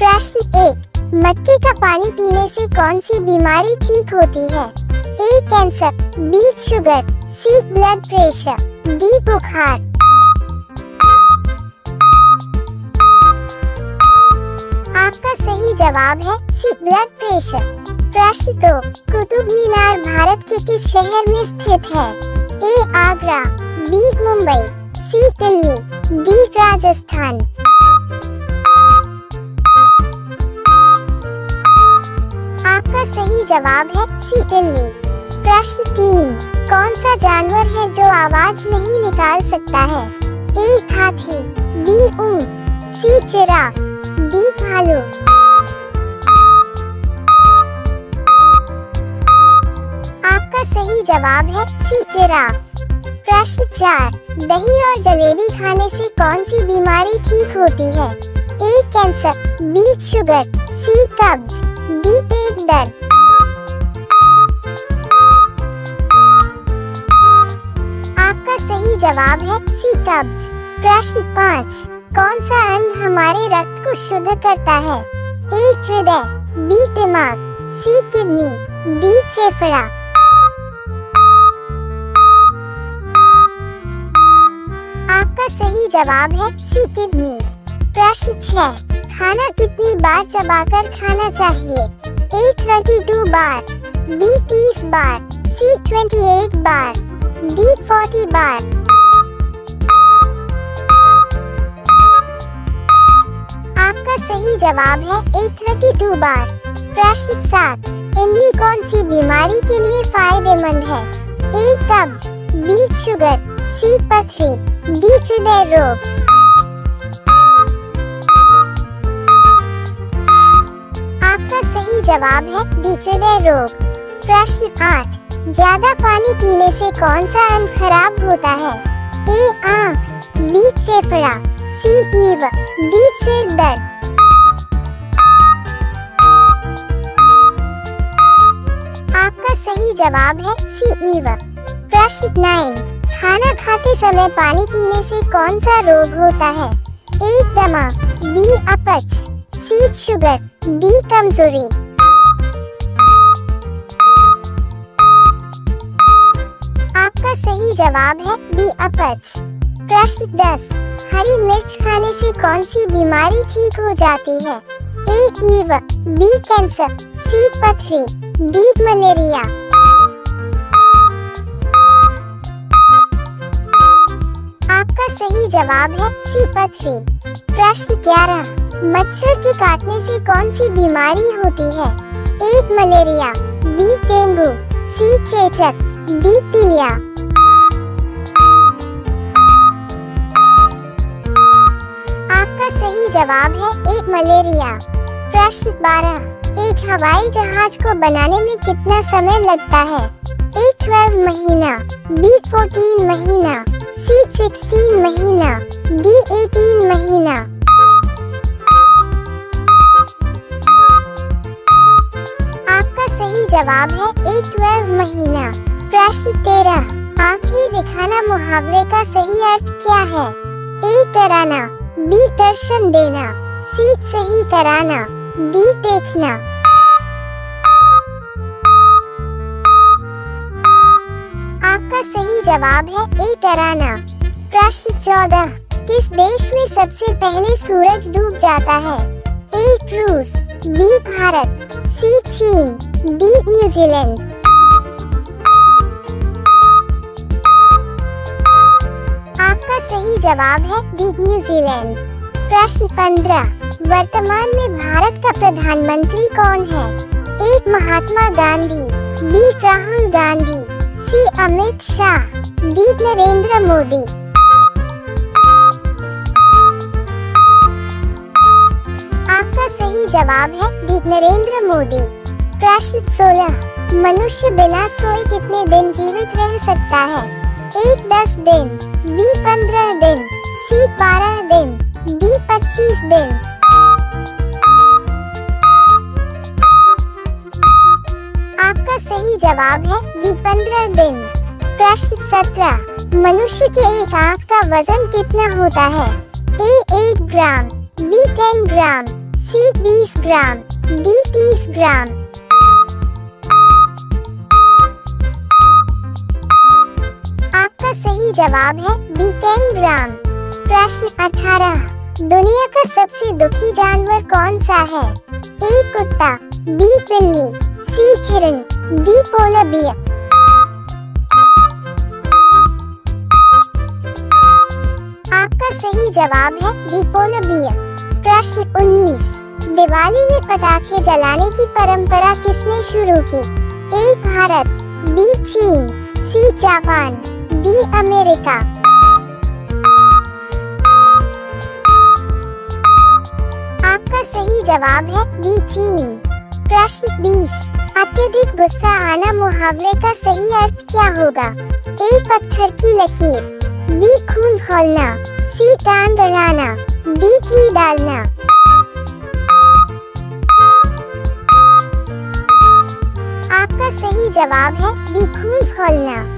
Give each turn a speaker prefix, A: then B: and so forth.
A: प्रश्न 1, मटके का पानी पीने से कौन सी बीमारी ठीक होती है? ए कैंसर, बी शुगर, सी ब्लड प्रेशर, डी बुखार। आपका सही जवाब है सी ब्लड प्रेशर। प्रश्न 2, कुतुब मीनार भारत के किस शहर में स्थित है? ए आगरा, बी मुंबई, सी दिल्ली, डी राजस्थान। आपका सही जवाब है सी दिल्ली। प्रश्न 3, कौन सा जानवर है जो आवाज नहीं निकाल सकता है? ए हाथी, बी ऊंट, सी जिराफ, डी भालू। आपका सही जवाब है सी जिराफ। प्रश्न 4, दही और जलेबी खाने से कौन सी बीमारी ठीक होती है? ए कैंसर, बी शुगर, सी कब्ज, डी पेट दर्द। आपका सही जवाब है सी कब्ज। प्रश्न 5, कौन सा अंग हमारे रक्त को शुद्ध करता है? ए हृदय, बी दिमाग, सी किडनी, डी फेफड़ा। आपका सही जवाब है सी किडनी। प्रश्न 6, खाना कितनी बार चबाकर खाना चाहिए? ए 32 बार, बी 30 बार, सी 28 बार, डी 40 बार। आपका सही जवाब है ए 32 बार। प्रश्न 7, इमली कौन सी बीमारी के लिए फायदेमंद है? ए कब्ज, बी शुगर, सी पथरी, डी हृदय रोग। आपका सही जवाब है डी हृदय रोग। प्रश्न 8, ज्यादा पानी पीने से कौन सा अंग खराब होता है? ए आँख, बी फेफड़ा, सी लीवर, डी सिर दर्द। आपका सही जवाब है सी लीवर। प्रश्न 9, खाना खाते समय पानी पीने से कौन सा रोग होता है? ए दमा, बी अपच, सी शुगर, डी कमजोरी। आपका सही जवाब है बी अपच। प्रश्न 10, हरी मिर्च खाने से कौन सी बीमारी ठीक हो जाती है? ए लीवर, बी कैंसर, सी पथरी, डी मलेरिया। आपका सही जवाब है सी पथरी। प्रश्न 11, मच्छर के काटने से कौन सी बीमारी होती है? ए मलेरिया, बी डेंगू, सी चेचक, डी पीलिया। आपका सही जवाब है ए मलेरिया। प्रश्न 12, एक हवाई जहाज को बनाने में कितना समय लगता है? ए 12 महीना, बी 14 महीना, सी 16 महीना, डी 18 महीना। आपका सही जवाब है ए 12 महीना। प्रश्न 13, आंखें दिखाना मुहावरे का सही अर्थ क्या है? ए कराना, बी दर्शन देना, सी सही कराना, डी देखना। आपका सही जवाब है ए कराना। प्रश्न 14, किस देश में सबसे पहले सूरज डूब जाता है? ए रूस, बी भारत, सी चीन, डी न्यूजीलैंड। आपका सही जवाब है डी न्यूजीलैंड। प्रश्न 15, वर्तमान में भारत का प्रधानमंत्री कौन है? ए महात्मा गांधी, बी राहुल गांधी, सी अमित शाह, डी नरेंद्र मोदी। आपका सही जवाब है डी नरेंद्र मोदी। प्रश्न 16, मनुष्य बिना सोए कितने दिन जीवित रह सकता है? ए 10 दिन, बी 15 दिन, सी 12 दिन, डी 25 दिन। आपका सही जवाब है बी 15 दिन। प्रश्न 17, मनुष्य के एक आंख का वजन कितना होता है? ए 1 ग्राम, बी 10 ग्राम, सी सी 20 ग्राम, डी 30 ग्राम। आपका सही जवाब है बी 10 ग्राम। प्रश्न 18, दुनिया का सबसे दुखी जानवर कौन सा है? ए कुत्ता, बी बिल्ली, सी हिरन, डी पोलर बियर। आपका सही जवाब है डी पोलर बियर। प्रश्न 19, दिवाली में पटाखे जलाने की परंपरा किसने शुरू की? ए भारत, बी चीन, सी जापान, डी अमेरिका। आपका सही जवाब है बी चीन। प्रश्न 20, अत्यधिक गुस्सा आना मुहावरे का सही अर्थ क्या होगा? ए पत्थर की लकीर, बी खून खौलना, सी टांग अड़ाना, डी घी डालना। आपका सही जवाब है बी खून खौलना।